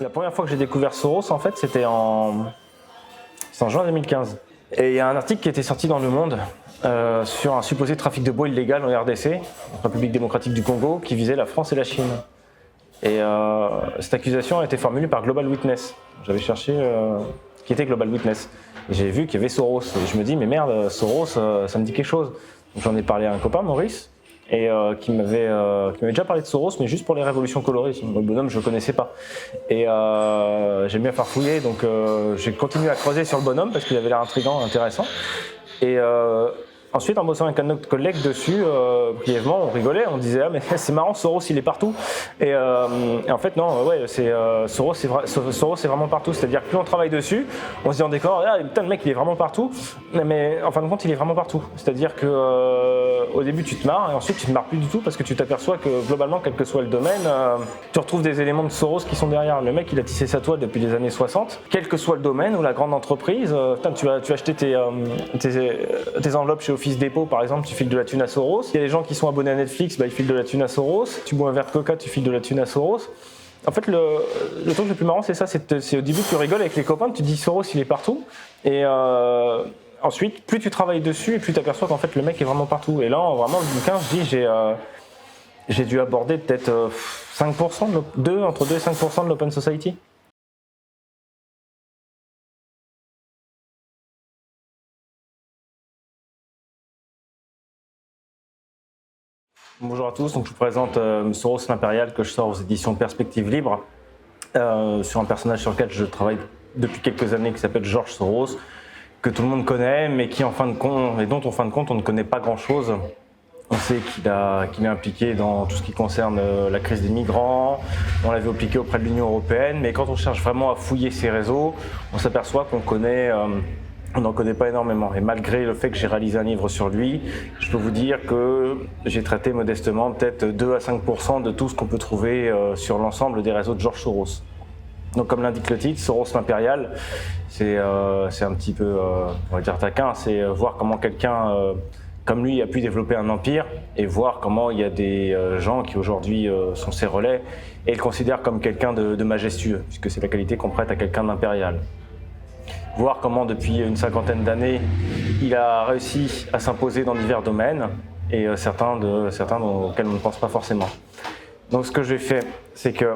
La première fois que j'ai découvert Soros, en fait, c'était en juin 2015. Et il y a un article qui était sorti dans Le Monde sur un supposé trafic de bois illégal en RDC, République démocratique du Congo, qui visait la France et la Chine. Et cette accusation a été formulée par Global Witness. J'avais cherché qui était Global Witness. Et j'ai vu qu'il y avait Soros. Et je me dis, mais merde, Soros, ça me dit quelque chose. Donc j'en ai parlé à un copain, Maurice, et qui m'avait déjà parlé de Soros, mais juste pour les révolutions colorées. Le bonhomme, je ne le connaissais pas. Et j'aime bien farfouiller, donc j'ai continué à creuser sur le bonhomme parce qu'il avait l'air intriguant, intéressant. Et ensuite, en bossant avec un autre collègue dessus, brièvement, on rigolait, on disait « Ah mais c'est marrant, Soros il est partout ». Et en fait non, ouais, Soros c'est vraiment partout, c'est-à-dire que plus on travaille dessus, on se dit en décor « Ah putain le mec il est vraiment partout », mais en fin de compte il est vraiment partout. C'est-à-dire que au début tu te marres et ensuite tu te marres plus du tout parce que tu t'aperçois que globalement, quel que soit le domaine, tu retrouves des éléments de Soros qui sont derrière. Le mec il a tissé sa toile depuis les années 60, quel que soit le domaine ou la grande entreprise, putain, tu vas acheter tes enveloppes chez Office Dépôt par exemple, tu files de la thune à Soros. Il y a des gens qui sont abonnés à Netflix, ils filent de la thune à Soros. Tu bois un verre de coca, tu files de la thune à Soros. En fait, le truc le plus marrant, c'est ça, c'est au début tu rigoles avec les copains, tu te dis Soros il est partout. Et ensuite, plus tu travailles dessus, et plus tu aperçois qu'en fait le mec est vraiment partout. Et là, vraiment, le bouquin, je dis, j'ai dû aborder peut-être 5%, entre 2 et 5% de l'Open Society. Bonjour à tous, donc je vous présente Soros l'Impérial que je sors aux éditions Perspective Libre sur un personnage sur lequel je travaille depuis quelques années qui s'appelle George Soros, que tout le monde connaît mais dont en fin de compte on ne connaît pas grand chose. On sait qu'il est impliqué dans tout ce qui concerne la crise des migrants, on l'avait impliqué auprès de l'Union européenne, mais quand on cherche vraiment à fouiller ses réseaux, on s'aperçoit on n'en connaît pas énormément. Et malgré le fait que j'ai réalisé un livre sur lui, je peux vous dire que j'ai traité modestement peut-être 2 à 5% de tout ce qu'on peut trouver sur l'ensemble des réseaux de George Soros. Donc comme l'indique le titre, Soros l'Impérial, c'est un petit peu, on va dire taquin, c'est voir comment quelqu'un comme lui a pu développer un empire et voir comment il y a des gens qui aujourd'hui sont ses relais et le considèrent comme quelqu'un de majestueux, puisque c'est la qualité qu'on prête à quelqu'un d'impérial. Voir comment depuis une cinquantaine d'années, il a réussi à s'imposer dans divers domaines et certains auxquels on ne pense pas forcément. Donc ce que j'ai fait, c'est que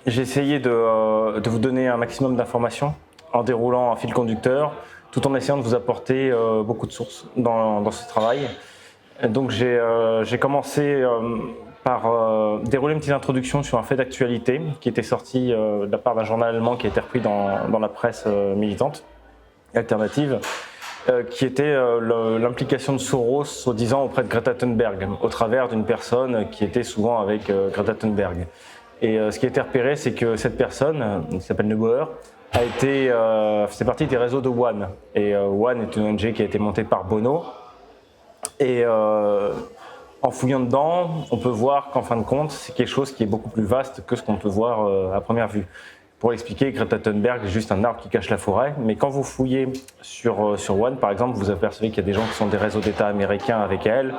j'ai essayé de vous donner un maximum d'informations en déroulant un fil conducteur, tout en essayant de vous apporter beaucoup de sources dans ce travail. Donc j'ai commencé par dérouler une petite introduction sur un fait d'actualité qui était sorti de la part d'un journal allemand qui a été repris dans la presse militante alternative, qui était l'implication de Soros, soi-disant, auprès de Greta Thunberg, au travers d'une personne qui était souvent avec Greta Thunberg. Et ce qui a été repéré, c'est que cette personne, qui s'appelle Neubauer, fait partie des réseaux de One. Et One est une ONG qui a été montée par Bono. Et en fouillant dedans, on peut voir qu'en fin de compte, c'est quelque chose qui est beaucoup plus vaste que ce qu'on peut voir à première vue. Pour l'expliquer, Greta Thunberg est juste un arbre qui cache la forêt, mais quand vous fouillez sur One, par exemple, vous apercevez qu'il y a des gens qui sont des réseaux d'État américains avec elle,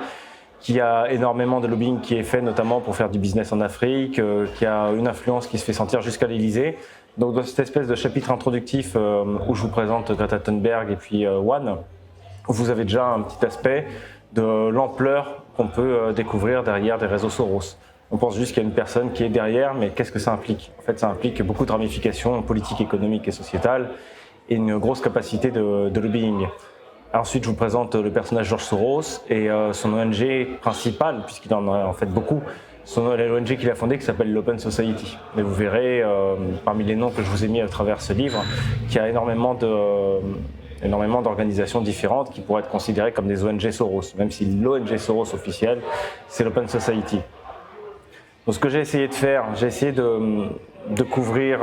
qu'il y a énormément de lobbying qui est fait, notamment pour faire du business en Afrique, qu'il y a une influence qui se fait sentir jusqu'à l'Élysée. Donc dans cette espèce de chapitre introductif où je vous présente Greta Thunberg et puis One, vous avez déjà un petit aspect de l'ampleur qu'on peut découvrir derrière des réseaux Soros. On pense juste qu'il y a une personne qui est derrière, mais qu'est-ce que ça implique? En fait, ça implique beaucoup de ramifications politiques, économiques et sociétales et une grosse capacité de lobbying. Ensuite, je vous présente le personnage George Soros et son ONG principale, puisqu'il en a en fait beaucoup, l'ONG qu'il a fondée qui s'appelle l'Open Society. Et vous verrez, parmi les noms que je vous ai mis à travers ce livre, qu'il y a énormément d'organisations différentes qui pourraient être considérées comme des ONG Soros, même si l'ONG Soros officielle, c'est l'Open Society. Donc ce que j'ai essayé de faire, j'ai essayé de couvrir,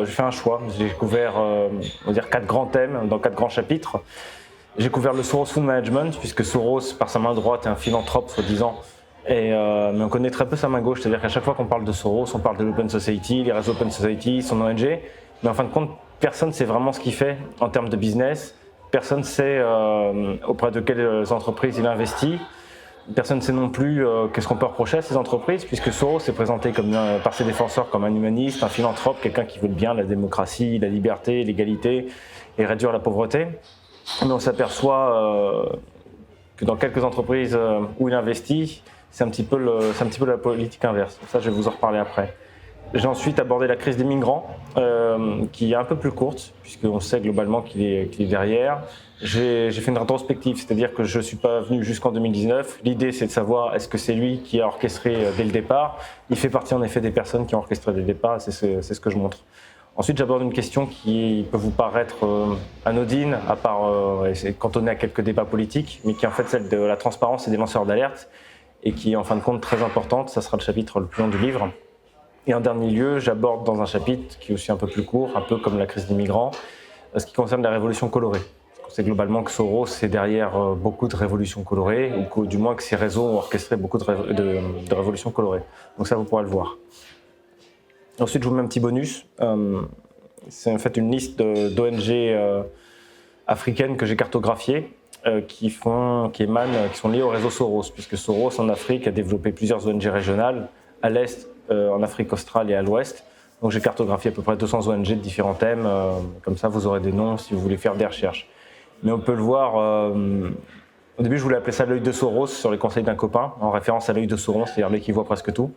j'ai fait un choix, j'ai couvert on va dire 4 grands thèmes dans 4 grands chapitres. J'ai couvert le Soros Fund Management, puisque Soros, par sa main droite, est un philanthrope, soi-disant, mais on connaît très peu sa main gauche, c'est-à-dire qu'à chaque fois qu'on parle de Soros, on parle de l'Open Society, les réseaux Open Society, son ONG, mais en fin de compte, personne ne sait vraiment ce qu'il fait en termes de business, personne ne sait auprès de quelles entreprises il investit. Personne ne sait non plus qu'est-ce qu'on peut reprocher à ces entreprises, puisque Soros est présenté par ses défenseurs comme un humaniste, un philanthrope, quelqu'un qui veut le bien, la démocratie, la liberté, l'égalité et réduire la pauvreté. Mais on s'aperçoit que dans quelques entreprises où il investit, c'est un petit peu la politique inverse. Ça, je vais vous en reparler après. J'ai ensuite abordé la crise des migrants, qui est un peu plus courte, puisqu'on sait globalement qu'il est derrière. J'ai fait une rétrospective, c'est-à-dire que je ne suis pas venu jusqu'en 2019. L'idée, c'est de savoir est-ce que c'est lui qui a orchestré dès le départ. Il fait partie en effet des personnes qui ont orchestré dès le départ, c'est ce que je montre. Ensuite, j'aborde une question qui peut vous paraître anodine, à part c'est cantonné à quelques débats politiques, mais qui est en fait celle de la transparence et des lanceurs d'alerte, et qui est en fin de compte très importante. Ça sera le chapitre le plus long du livre. Et en dernier lieu, j'aborde dans un chapitre qui est aussi un peu plus court, un peu comme la crise des migrants, ce qui concerne la révolution colorée. On sait globalement que Soros est derrière beaucoup de révolutions colorées, ou du moins que ses réseaux ont orchestré beaucoup de révolutions colorées. Donc ça, vous pourrez le voir. Ensuite, je vous mets un petit bonus. C'est en fait une liste d'ONG africaines que j'ai cartographiées, qui sont liées au réseau Soros, puisque Soros en Afrique a développé plusieurs ONG régionales, à l'est, en Afrique australe et à l'ouest. Donc j'ai cartographié à peu près 200 ONG de différents thèmes, comme ça vous aurez des noms si vous voulez faire des recherches. Mais on peut le voir, au début je voulais appeler ça l'œil de Soros sur les conseils d'un copain, en référence à l'œil de Sauron, c'est-à-dire l'œil qui voit presque tout.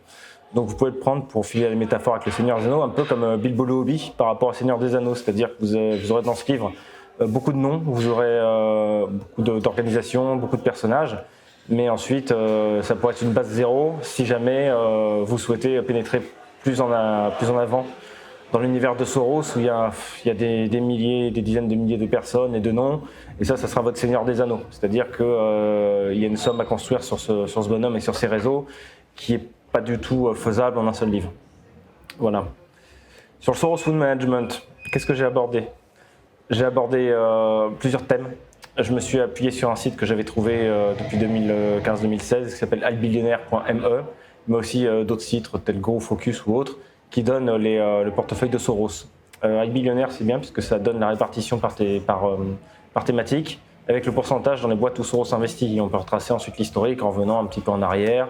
Donc vous pouvez le prendre pour filer la métaphore avec le Seigneur des Anneaux, un peu comme Bilbo le Hobbit par rapport au Seigneur des Anneaux, c'est-à-dire que vous aurez dans ce livre beaucoup de noms, vous aurez beaucoup d'organisations, beaucoup de personnages, mais ensuite ça pourrait être une base zéro si jamais vous souhaitez pénétrer plus en avant dans l'univers de Soros où il y a des milliers, des dizaines de milliers de personnes et de noms, et ça sera votre Seigneur des Anneaux, c'est-à-dire qu'il y a une somme à construire sur ce bonhomme et sur ses réseaux qui est pas du tout faisable en un seul livre. Voilà. Sur le Soros Food Management, qu'est-ce que j'ai abordé ? J'ai abordé plusieurs thèmes. Je me suis appuyé sur un site que j'avais trouvé depuis 2015-2016 qui s'appelle albillionnaire.me, mais aussi d'autres sites tels Go Focus ou autres qui donnent le portefeuille de Soros. Albillionnaire, c'est bien puisque ça donne la répartition par thématique avec le pourcentage dans les boîtes où Soros investit. Et on peut retracer ensuite l'historique en revenant un petit peu en arrière.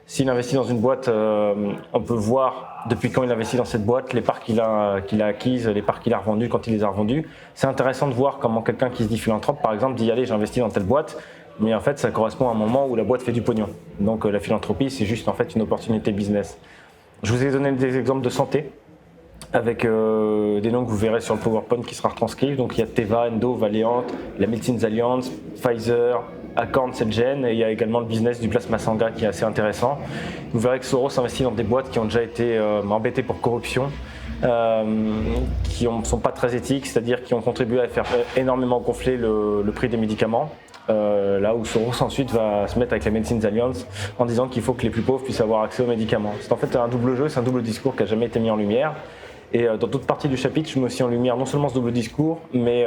S'il investit dans une boîte, on peut voir depuis quand il investit dans cette boîte, les parts qu'il a acquises, les parts qu'il a revendues, quand il les a revendues. C'est intéressant de voir comment quelqu'un qui se dit philanthrope, par exemple, dit « Allez, j'investis dans telle boîte », mais en fait, ça correspond à un moment où la boîte fait du pognon. Donc la philanthropie, c'est juste en fait une opportunité business. Je vous ai donné des exemples de santé, avec des noms que vous verrez sur le PowerPoint qui sera retranscrit. Donc il y a Teva, Endo, Valeant, la Medicines Alliance, Pfizer, Acorn, Celgene, et il y a également le business du plasma sanguin qui est assez intéressant. Vous verrez que Soros investit dans des boîtes qui ont déjà été embêtées pour corruption, qui ne sont pas très éthiques, c'est-à-dire qui ont contribué à faire énormément gonfler le prix des médicaments. Là où Soros ensuite va se mettre avec la Medicines Alliance en disant qu'il faut que les plus pauvres puissent avoir accès aux médicaments. C'est en fait un double jeu, c'est un double discours qui n'a jamais été mis en lumière. Et dans d'autres parties du chapitre, je mets aussi en lumière non seulement ce double discours, mais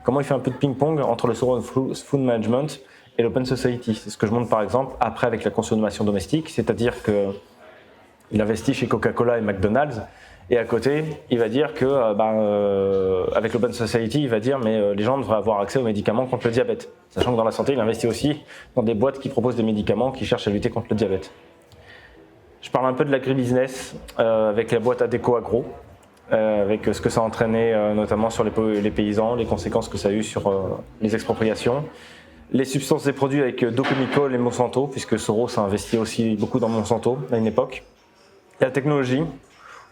comment il fait un peu de ping-pong entre le Soros Food Management et l'Open Society. C'est ce que je montre par exemple après avec la consommation domestique, c'est-à-dire qu'il investit chez Coca-Cola et McDonald's, et à côté, il va dire que avec l'Open Society, il va dire mais les gens devraient avoir accès aux médicaments contre le diabète. Sachant que dans la santé, il investit aussi dans des boîtes qui proposent des médicaments qui cherchent à lutter contre le diabète. Je parle un peu de l'agribusiness avec la boîte Adéco Agro, avec ce que ça a entraîné notamment sur les paysans, les conséquences que ça a eu sur les expropriations. Les substances et produits avec Dow Chemical et Monsanto, puisque Soros a investi aussi beaucoup dans Monsanto à une époque. Et la technologie,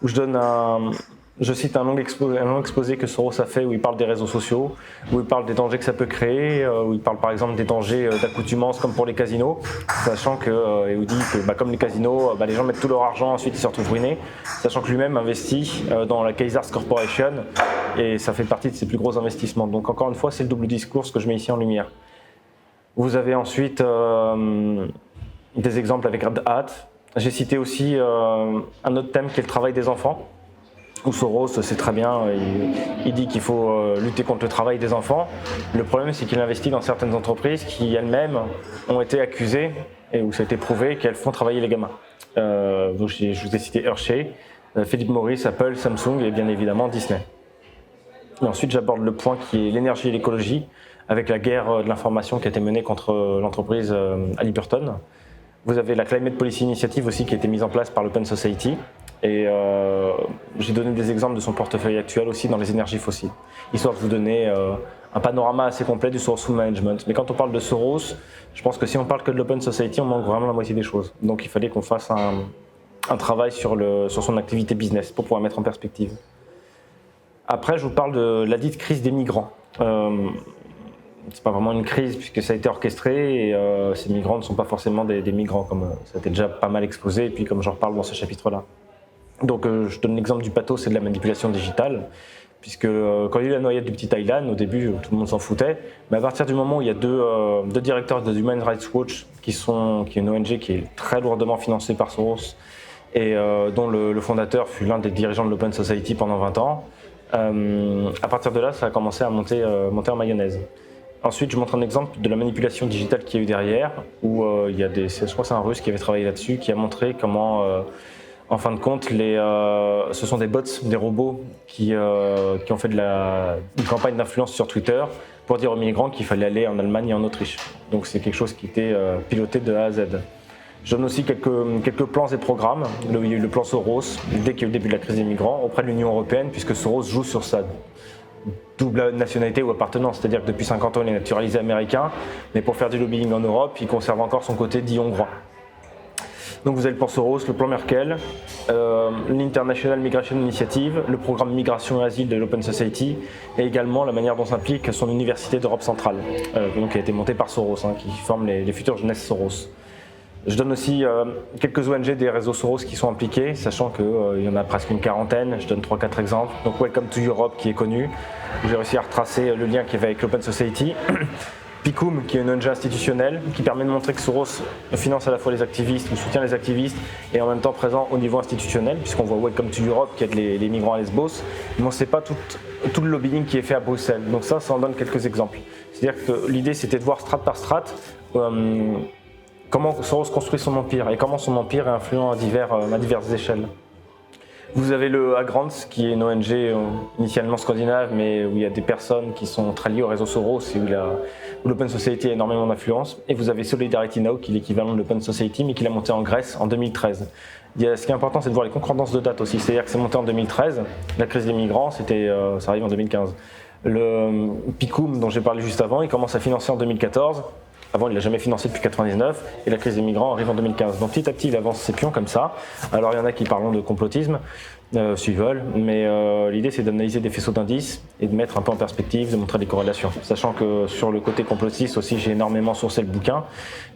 où je cite un long exposé que Soros a fait où il parle des réseaux sociaux, où il parle des dangers que ça peut créer, où il parle par exemple des dangers d'accoutumance comme pour les casinos, sachant que, et où il dit que comme les casinos, les gens mettent tout leur argent, ensuite ils se retrouvent ruinés, sachant que lui-même investit dans la Caesars Corporation et ça fait partie de ses plus gros investissements. Donc encore une fois, c'est le double discours que je mets ici en lumière. Vous avez ensuite des exemples avec Red Hat. J'ai cité aussi un autre thème qui est le travail des enfants, où Soros, c'est très bien, il dit qu'il faut lutter contre le travail des enfants. Le problème, c'est qu'il investit dans certaines entreprises qui elles-mêmes ont été accusées, et où ça a été prouvé qu'elles font travailler les gamins. Donc je vous ai cité Hershey, Philip Morris, Apple, Samsung et bien évidemment Disney. Et ensuite, j'aborde le point qui est l'énergie et l'écologie, avec la guerre de l'information qui a été menée contre l'entreprise Halliburton. Vous avez la Climate Policy Initiative aussi qui a été mise en place par l'Open Society. Et j'ai donné des exemples de son portefeuille actuel aussi dans les énergies fossiles, histoire de vous donner un panorama assez complet du Soros Management. Mais quand on parle de Soros, je pense que si on parle que de l'Open Society, on manque vraiment la moitié des choses. Donc il fallait qu'on fasse un travail sur son activité business pour pouvoir mettre en perspective. Après, je vous parle de la dite crise des migrants. C'est pas vraiment une crise puisque ça a été orchestré et ces migrants ne sont pas forcément des migrants, comme ça a été déjà pas mal exposé et puis comme j'en reparle dans ce chapitre-là. Donc je donne l'exemple du pathos, c'est de la manipulation digitale, puisque quand il y a eu la noyade du petit Thaïlande, au début tout le monde s'en foutait, mais à partir du moment où il y a deux directeurs de Human Rights Watch, qui est une ONG qui est très lourdement financée par Soros, et dont le fondateur fut l'un des dirigeants de l'Open Society pendant 20 ans, à partir de là ça a commencé à monter en mayonnaise. Ensuite, je montre un exemple de la manipulation digitale qu'il y a eu derrière, où je crois que c'est un Russe qui avait travaillé là-dessus, qui a montré comment... en fin de compte, ce sont des bots, des robots qui ont fait une campagne d'influence sur Twitter pour dire aux migrants qu'il fallait aller en Allemagne et en Autriche. Donc c'est quelque chose qui était piloté de A à Z. Je donne aussi quelques plans et programmes. Il y a eu le plan Soros, dès qu'il y a eu le début de la crise des migrants, auprès de l'Union européenne, puisque Soros joue sur sa double nationalité ou appartenance. C'est-à-dire que depuis 50 ans, il est naturalisé américain, mais pour faire du lobbying en Europe, il conserve encore son côté dit hongrois. Donc vous avez le plan Soros, le plan Merkel, l'International Migration Initiative, le programme Migration et Asile de l'Open Society et également la manière dont s'implique son université d'Europe centrale, qui a été montée par Soros, qui forme les futures jeunesses Soros. Je donne aussi quelques ONG des réseaux Soros qui sont impliqués, sachant qu'il y en a presque une quarantaine, je donne 3-4 exemples. Donc Welcome to Europe qui est connu, j'ai réussi à retracer le lien qu'il y avait avec l'Open Society. PICUM, qui est une ONG institutionnelle, qui permet de montrer que Soros finance à la fois les activistes ou soutient les activistes et en même temps présent au niveau institutionnel, puisqu'on voit Welcome to Europe qui aide les migrants à Lesbos, mais on ne sait pas tout le lobbying qui est fait à Bruxelles. Donc ça en donne quelques exemples. C'est-à-dire que l'idée c'était de voir strate par strate comment Soros construit son empire et comment son empire est influent à diverses échelles. Vous avez le Agrants, qui est une ONG initialement scandinave, mais où il y a des personnes qui sont très liées au réseau Soros et où l'Open Society a énormément d'influence. Et vous avez Solidarity Now, qui est l'équivalent de l'Open Society, mais qui l'a monté en Grèce en 2013. Ce qui est important, c'est de voir les concordances de date aussi. C'est-à-dire que c'est monté en 2013, la crise des migrants, ça arrive en 2015. Le PICUM, dont j'ai parlé juste avant, il commence à financer en 2014. Avant, il ne l'a jamais financé depuis 1999 et la crise des migrants arrive en 2015. Donc petit à petit, il avance ses pions comme ça. Alors il y en a qui parlent de complotisme, s'ils veulent, mais l'idée c'est d'analyser des faisceaux d'indices et de mettre un peu en perspective, de montrer des corrélations. Sachant que sur le côté complotiste aussi, j'ai énormément sourcé le bouquin.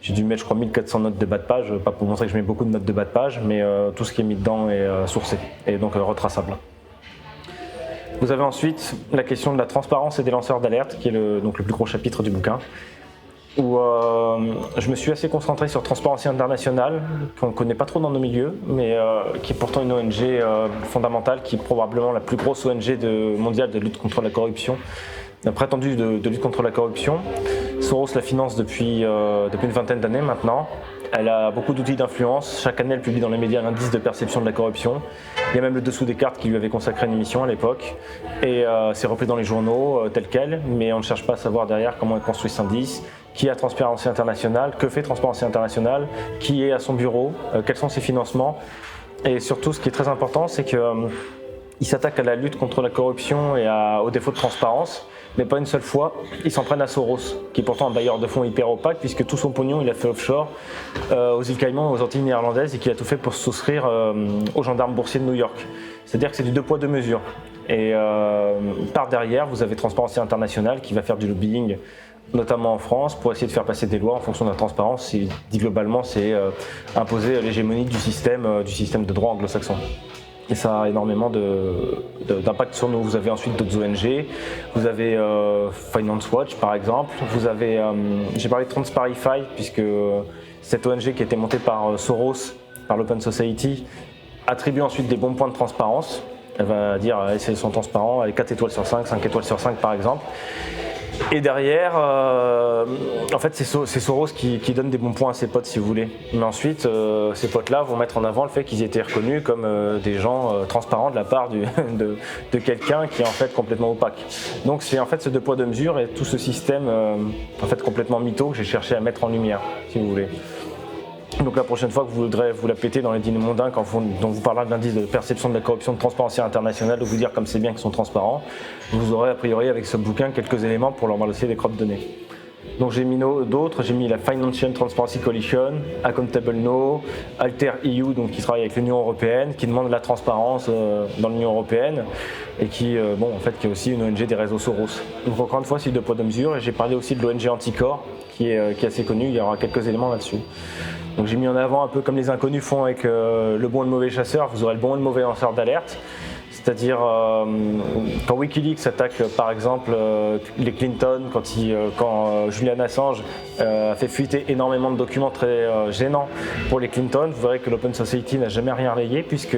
J'ai dû mettre, je crois, 1400 notes de bas de page, pas pour montrer que je mets beaucoup de notes de bas de page, mais tout ce qui est mis dedans est sourcé et donc retraçable. Vous avez ensuite la question de la transparence et des lanceurs d'alerte, qui est le plus gros chapitre du bouquin, où je me suis assez concentré sur Transparency International, qu'on ne connaît pas trop dans nos milieux, mais qui est pourtant une ONG fondamentale, qui est probablement la plus grosse ONG mondiale de lutte contre la corruption, prétendue de lutte contre la corruption. Soros la finance depuis une vingtaine d'années maintenant. Elle a beaucoup d'outils d'influence. Chaque année, elle publie dans les médias l'indice de perception de la corruption. Il y a même le dessous des cartes qui lui avait consacré une émission à l'époque. Et c'est repris dans les journaux tel quel, mais on ne cherche pas à savoir derrière comment est construit cet indice, qui a Transparency International, que fait Transparency International, qui est à son bureau, quels sont ses financements. Et surtout, ce qui est très important, c'est qu'il s'attaque à la lutte contre la corruption et au défaut de transparence, mais pas une seule fois. Ils s'en prennent à Soros, qui est pourtant un bailleur de fonds hyper opaque, puisque tout son pognon, il a fait offshore aux îles Caïmans, aux Antilles néerlandaises, et qu'il a tout fait pour se souscrire aux gendarmes boursiers de New York. C'est-à-dire que c'est du deux poids, deux mesures. Et par derrière, vous avez Transparency International qui va faire du lobbying, notamment en France, pour essayer de faire passer des lois en fonction de la transparence. Et dit globalement, c'est imposer l'hégémonie du système de droit anglo-saxon. Et ça a énormément d'impact sur nous. Vous avez ensuite d'autres ONG, vous avez Finance Watch par exemple, vous avez, j'ai parlé de Transparify, puisque cette ONG qui a été montée par Soros, par l'Open Society, attribue ensuite des bons points de transparence. Elle va dire, ils sont transparents, 4 étoiles sur 5, 5 étoiles sur 5 par exemple. Et derrière, en fait, c'est Soros qui donne des bons points à ses potes, si vous voulez. Mais ensuite, ces potes-là vont mettre en avant le fait qu'ils étaient reconnus comme des gens transparents de la part de quelqu'un qui est en fait complètement opaque. Donc c'est en fait ce deux poids deux mesures et tout ce système en fait complètement mytho que j'ai cherché à mettre en lumière, si vous voulez. Donc la prochaine fois que vous voudrez vous la péter dans les dîners mondains quand on vous parlera de l'indice de perception de la corruption de Transparency International, de vous dire comme c'est bien qu'ils sont transparents, vous aurez a priori avec ce bouquin quelques éléments pour leur balancer des crottes de nez. Donc j'ai mis d'autres, j'ai mis la Financial Transparency Coalition, Accountable No, Alter EU, donc qui travaille avec l'Union Européenne, qui demande la transparence dans l'Union Européenne et qui, en fait, qui est aussi une ONG des réseaux Soros. Donc encore une fois, c'est deux poids deux mesures et j'ai parlé aussi de l'ONG Anticor qui est assez connue, il y aura quelques éléments là-dessus. Donc j'ai mis en avant un peu comme les inconnus font avec le bon et le mauvais chasseur, vous aurez le bon et le mauvais lanceur d'alerte. C'est-à-dire quand Wikileaks attaque par exemple les Clinton, quand Julian Assange a fait fuiter énormément de documents très gênants pour les Clinton, vous verrez que l'Open Society n'a jamais rien relayé puisque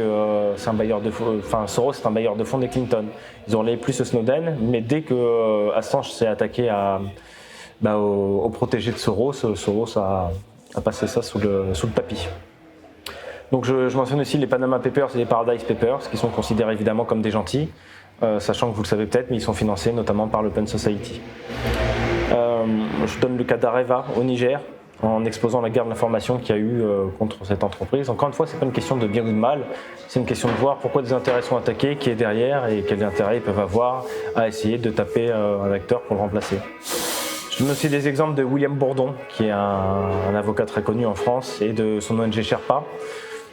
Soros est un bailleur de fonds des Clinton. Ils ont relayé plus Snowden, mais dès que Assange s'est attaqué au protégé de Soros, Soros a passé ça sous le tapis. Donc je mentionne aussi les Panama Papers et les Paradise Papers, qui sont considérés évidemment comme des gentils, sachant que vous le savez peut-être, mais ils sont financés notamment par l'Open Society. Je donne le cas d'Areva au Niger, en exposant la guerre de l'information qu'il y a eu contre cette entreprise. Encore une fois, c'est pas une question de bien ou de mal, c'est une question de voir pourquoi des intérêts sont attaqués, qui est derrière et quels intérêts ils peuvent avoir à essayer de taper un acteur pour le remplacer. Je donne aussi des exemples de William Bourdon, qui est un avocat très connu en France, et de son ONG Sherpa.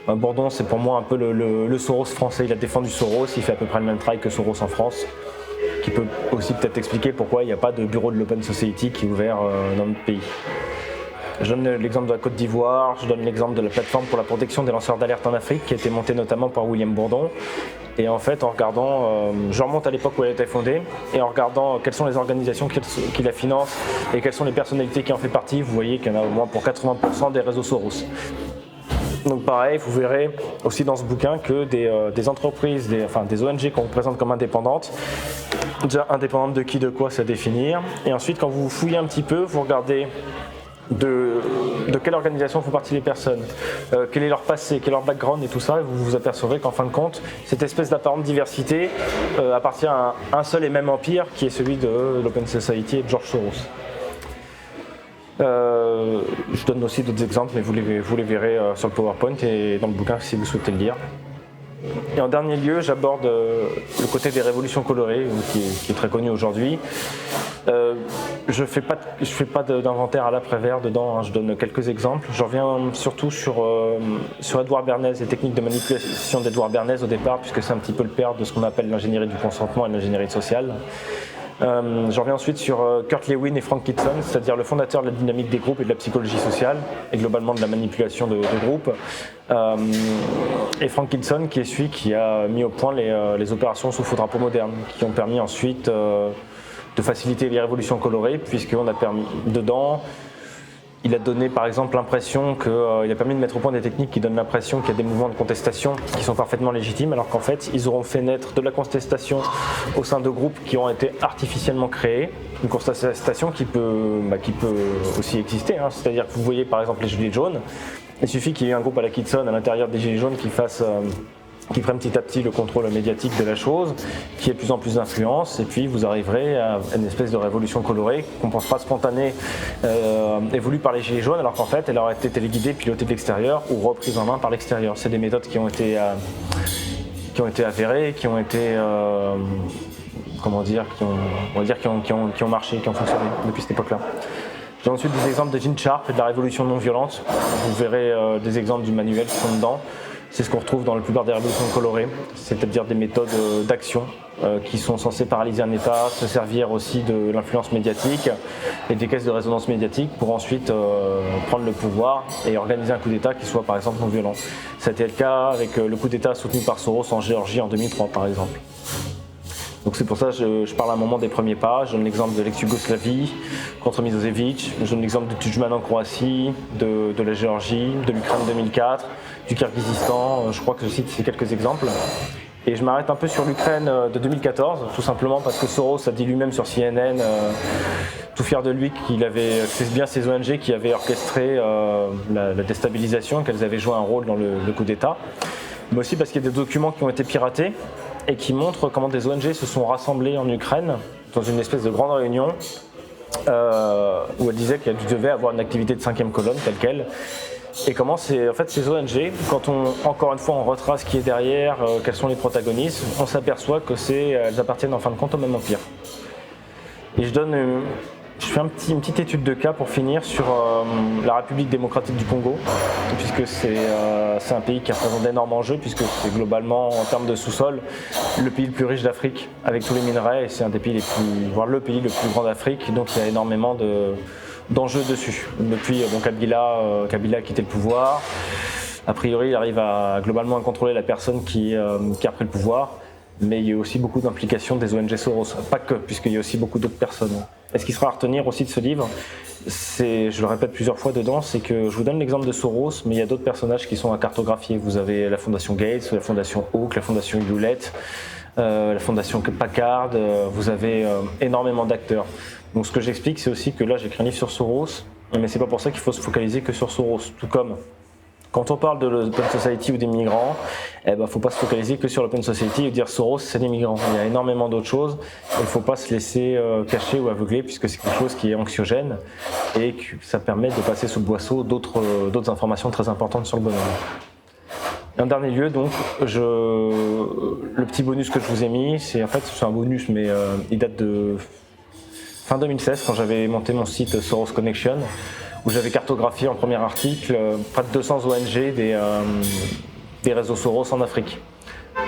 Bourdon, c'est pour moi un peu le Soros français. Il a défendu Soros, il fait à peu près le même travail que Soros en France, qui peut aussi peut-être expliquer pourquoi il n'y a pas de bureau de l'Open Society qui est ouvert dans notre pays. Je donne l'exemple de la Côte d'Ivoire, je donne l'exemple de la plateforme pour la protection des lanceurs d'alerte en Afrique, qui a été montée notamment par William Bourdon. Et en fait, en regardant, je remonte à l'époque où elle a été fondée, et en regardant quelles sont les organisations qui la financent et quelles sont les personnalités qui en font partie, vous voyez qu'il y en a au moins pour 80% des réseaux Soros. Donc pareil, vous verrez aussi dans ce bouquin que des entreprises, des ONG qu'on présente comme indépendantes, déjà indépendantes de qui, de quoi, c'est à définir. Et ensuite, quand vous fouillez un petit peu, vous regardez de quelle organisation font partie les personnes, quel est leur passé, quel est leur background et tout ça, et vous vous apercevrez qu'en fin de compte, cette espèce d'apparente diversité appartient à un seul et même empire qui est celui de l'Open Society et de George Soros. Je donne aussi d'autres exemples, mais vous les verrez sur le PowerPoint et dans le bouquin si vous souhaitez le lire. Et en dernier lieu, j'aborde le côté des révolutions colorées, qui est très connu aujourd'hui. Je fais pas d'inventaire à l'après-vert dedans, hein, je donne quelques exemples. Je reviens surtout sur Edouard Bernays, les techniques de manipulation d'Edouard Bernays au départ, puisque c'est un petit peu le père de ce qu'on appelle l'ingénierie du consentement et l'ingénierie sociale. Je reviens ensuite sur Kurt Lewin et Frank Kitson, c'est-à-dire le fondateur de la dynamique des groupes et de la psychologie sociale, et globalement de la manipulation de groupes. Et Frank Kitson, qui est celui qui a mis au point les opérations sous faux drapeau moderne, qui ont permis ensuite de faciliter les révolutions colorées, puisqu'on a permis dedans. Il a donné par exemple l'impression qu'il a permis de mettre au point des techniques qui donnent l'impression qu'il y a des mouvements de contestation qui sont parfaitement légitimes, alors qu'en fait ils auront fait naître de la contestation au sein de groupes qui ont été artificiellement créés. Une contestation qui peut aussi exister, hein. C'est-à-dire que vous voyez par exemple les Gilets jaunes, il suffit qu'il y ait un groupe à la Kitson à l'intérieur des Gilets jaunes qui prennent petit à petit le contrôle médiatique de la chose, qui ait de plus en plus d'influence, et puis vous arriverez à une espèce de révolution colorée qu'on ne pense pas spontanée et voulue par les Gilets jaunes, alors qu'en fait elle aurait été téléguidée, pilotée de l'extérieur ou reprise en main par l'extérieur. C'est des méthodes qui ont été avérées, qui ont été qui ont marché, qui ont fonctionné depuis cette époque-là. J'ai ensuite des exemples de Gene Sharp et de la révolution non violente. Vous verrez des exemples du manuel qui sont dedans. C'est ce qu'on retrouve dans la plupart des révolutions colorées, c'est-à-dire des méthodes d'action qui sont censées paralyser un État, se servir aussi de l'influence médiatique et des caisses de résonance médiatique pour ensuite prendre le pouvoir et organiser un coup d'État qui soit par exemple non violent. Ça a été le cas avec le coup d'État soutenu par Soros en Géorgie en 2003 par exemple. Donc c'est pour ça que je parle à un moment des premiers pas. Je donne l'exemple de l'ex-Yougoslavie contre Milosevic, je donne l'exemple de Tudjman en Croatie, de la Géorgie, de l'Ukraine 2004, du Kirghizistan. Je crois que je cite ces quelques exemples. Et je m'arrête un peu sur l'Ukraine de 2014, tout simplement parce que Soros a dit lui-même sur CNN, tout fier de lui, c'est bien ces ONG qui avaient orchestré la déstabilisation, qu'elles avaient joué un rôle dans le coup d'État. Mais aussi parce qu'il y a des documents qui ont été piratés et qui montrent comment des ONG se sont rassemblées en Ukraine dans une espèce de grande réunion où elles disaient qu'elles devaient avoir une activité de 5e colonne telle qu'elle. Et comment ces ONG, quand encore une fois on retrace ce qui est derrière, quels sont les protagonistes, on s'aperçoit qu'elles appartiennent en fin de compte au même empire. Et je fais une petite étude de cas pour finir sur la République démocratique du Congo, puisque c'est un pays qui représente d'énormes enjeux, puisque c'est globalement, en termes de sous-sol, le pays le plus riche d'Afrique, avec tous les minerais, et c'est un des pays voire le pays le plus grand d'Afrique, donc il y a énormément d'enjeux dessus. Depuis Kabila a quitté le pouvoir, a priori il arrive globalement à contrôler la personne qui a pris le pouvoir, mais il y a aussi beaucoup d'implications des ONG Soros, pas que, puisqu'il y a aussi beaucoup d'autres personnes. Et ce qui sera à retenir aussi de ce livre, je le répète plusieurs fois dedans, c'est que je vous donne l'exemple de Soros, mais il y a d'autres personnages qui sont à cartographier. Vous avez la fondation Gates, la fondation Hawke, la fondation Hewlett, la fondation Packard, vous avez énormément d'acteurs. Donc ce que j'explique, c'est aussi que là j'écris un livre sur Soros, mais c'est pas pour ça qu'il faut se focaliser que sur Soros, tout comme quand on parle de l'Open Society ou des migrants, faut pas se focaliser que sur l'Open Society et dire Soros c'est des migrants. Il y a énormément d'autres choses. Il ne faut pas se laisser cacher ou aveugler puisque c'est quelque chose qui est anxiogène et que ça permet de passer sous le boisseau d'autres informations très importantes sur le bonhomme. En dernier lieu, donc, le petit bonus que je vous ai mis, c'est un bonus, mais il date de fin 2016 quand j'avais monté mon site Soros Connection, où j'avais cartographié en premier article près de 200 ONG des réseaux Soros en Afrique.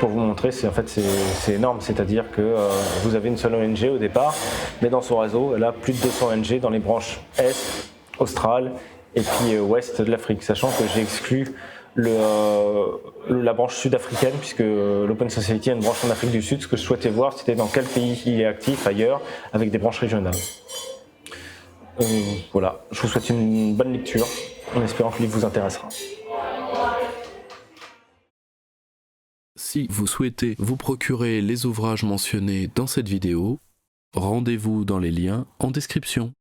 Pour vous montrer, c'est énorme, c'est-à-dire que vous avez une seule ONG au départ, mais dans son réseau, elle a plus de 200 ONG dans les branches Est, Australe et puis Ouest de l'Afrique, sachant que j'ai exclu la branche sud-africaine, puisque l'Open Society a une branche en Afrique du Sud. Ce que je souhaitais voir, c'était dans quel pays il est actif ailleurs, avec des branches régionales. Voilà, je vous souhaite une bonne lecture, en espérant que le livre vous intéressera. Si vous souhaitez vous procurer les ouvrages mentionnés dans cette vidéo, rendez-vous dans les liens en description.